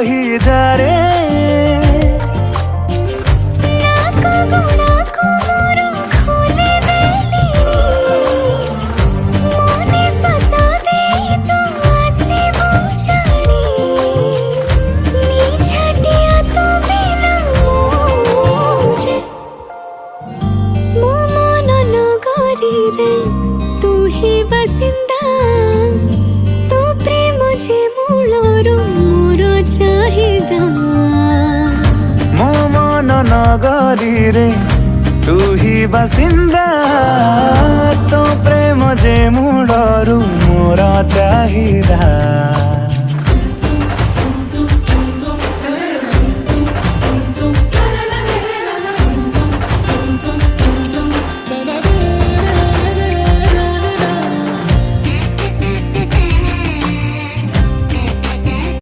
रही जा रे तू ही बसिंदा तू प्रेम जे मूलरो मोर चाहिदा मो मन नगरी रे तू ही बसिंदा तो प्रेम जे मूलरो मोर चाहिदा।